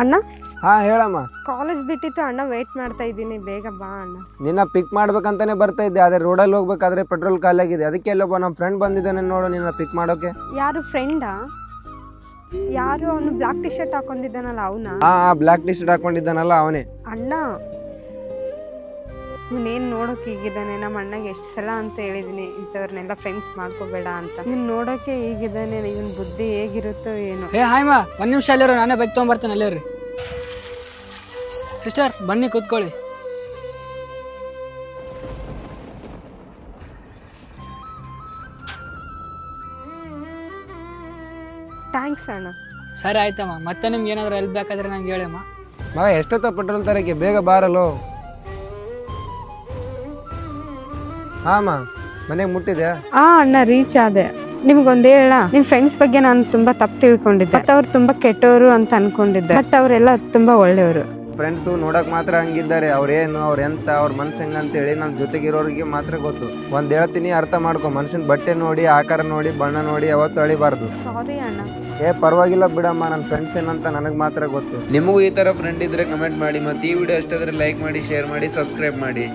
ಅಣ್ಣ ಹಾ ಹೇಳಮ್ಮ. ಕಾಲೇಜ್ ಬಿಟ್ಟಿತ್ತು ಅಣ್ಣ, ವೇಟ್ ಮಾಡ್ತಾ ಇದ್ದೀನಿ, ಬೇಗ ಬಾ ಅಣ್ಣ. ನಿನ್ನ ಪಿಕ್ ಮಾಡ್ಬೇಕಂತಾನೆ ಬರ್ತಾ ಇದ್ದೆ, ಆದ್ರೆ ರೋಡಲ್ಲಿ ಹೋಗ್ಬೇಕಾದ್ರೆ ಪೆಟ್ರೋಲ್ ಖಾಲಿ ಆಗಿದೆ, ಅದಕ್ಕೆ ಎಲ್ಲೊಬ್ಬ ನಮ್ಮ ಫ್ರೆಂಡ್ ಬಂದಿದ್ದಾನೆ ನೋಡು ನಿನ್ನ ಪಿಕ್ ಮಾಡೋಕೆ. ಯಾರು ಫ್ರೆಂಡಾ? ಯಾರು ಅವನು ಬ್ಲಾಕ್ ಟಿ ಶರ್ಟ್ ಹಾಕೊಂಡಿದ್ದಾನಲ್ಲ ಅವನ? ಹಾ ಬ್ಲಾಕ್ ಟಿ ಶರ್ಟ್ ಹಾಕೊಂಡಿದ್ದಾನಲ್ಲ ಅವನೇ. ಅಣ್ಣ ಇವನೇನು ನೋಡೋಕೆ ಹೀಗಿದ್ದಾನೆ, ನಮ್ಮ ಅಣ್ಣಗೆ ಎಷ್ಟು ಸಲ ಅಂತ ಹೇಳಿದ್ದೀನಿ ಇಂಥವ್ರನ್ನೆಲ್ಲ ಫ್ರೆಂಡ್ಸ್ ಮಾಡ್ಕೋಬೇಡ ಅಂತ. ಇವ್ನು ನೋಡೋಕೆ ಹೀಗಿದ್ದಾನೆ, ಇವನ್ ಬುದ್ಧಿ ಹೇಗಿರುತ್ತೋ ಏನೋ. ಹೇ ಹಾಯ್ ಮಾ, ಒಂದು ನಿಮಿಷ ಅಲ್ಲಿರೋ, ನಾನೇ ಬೈಕ್ ತೊಗೊಂಬರ್ತೇನೆ. ಅಲ್ಲೇ ರೀ ಸಿಸ್ಟರ್, ಬನ್ನಿ ಕೂತ್ಕೊಳ್ಳಿ. ಥ್ಯಾಂಕ್ಸ್ ಅಣ್ಣ. ಸರಿ ಆಯ್ತಮ್ಮ, ಮತ್ತೆ ನಿಮ್ಗೆ ಏನಾದರೂ ಹೆಲ್ಪ್ ಬೇಕಾದ್ರೆ ನಂಗೆ ಹೇಳಮ್ಮ. ಮಗ ಎಷ್ಟೊತ್ತ ಪೆಟ್ರೋಲ್ ತರಕ್ಕೆ, ಬೇಗ ಬಾರಲು. ಹಾಂ ಮನೆಗೆ ಮುಟ್ಟಿದೆ. ಅಣ್ಣ ರೀಚ್ ಆದೆ. ನಿಮ್ಗೊಂದು ಹೇಳ, ನಿಮ್ ಫ್ರೆಂಡ್ಸ್ ಬಗ್ಗೆ ನಾನು ತುಂಬಾ ತಪ್ಪು ತಿಳ್ಕೊಂಡಿದ್ದೆ, ಬಟ್ ಅವ್ರು ತುಂಬಾ ಕೆಟ್ಟವರು ಅಂತ ಅನ್ಕೊಂಡಿದ್ದೆ, ಬಟ್ ಅವರೆಲ್ಲ ತುಂಬಾ ಒಳ್ಳೆಯವರು. ಫ್ರೆಂಡ್ಸು ನೋಡಕ್ ಮಾತ್ರ ಹಂಗಿದ್ದಾರೆ, ಅವ್ರೇನು ಅವ್ರ ಎಂತ ಅವ್ರ ಮನ್ಸು ಹೆಂಗಂತೇಳಿ ನಮ್ಮ ಜೊತೆಗಿರೋರಿಗೆ ಮಾತ್ರ ಗೊತ್ತು. ಒಂದ್ ಹೇಳ್ತೀನಿ, ಅರ್ಥ ಮಾಡ್ಕೊ. ಮನುಷ್ಯನ ಬಟ್ಟೆ ನೋಡಿ, ಆಕಾರ ನೋಡಿ, ಬಣ್ಣ ನೋಡಿ ಯಾವತ್ತು ಅಳಿಬಾರ್ದು. ಸಾರಿ ಅಣ್ಣ. ಪರವಾಗಿಲ್ಲ ಬಿಡಮ್ಮ, ನನ್ನ ಫ್ರೆಂಡ್ಸ್ ಏನಂತ ನನಗೆ ಮಾತ್ರ ಗೊತ್ತು. ನಿಮಗೂ ಈ ತರ ಫ್ರೆಂಡ್ ಇದ್ರೆ ಕಮೆಂಟ್ ಮಾಡಿ, ಮತ್ತೆ ಈ ವಿಡಿಯೋ ಇಷ್ಟ ಆದ್ರೆ ಲೈಕ್ ಮಾಡಿ, ಶೇರ್ ಮಾಡಿ, ಸಬ್ಸ್ಕ್ರೈಬ್ ಮಾಡಿ.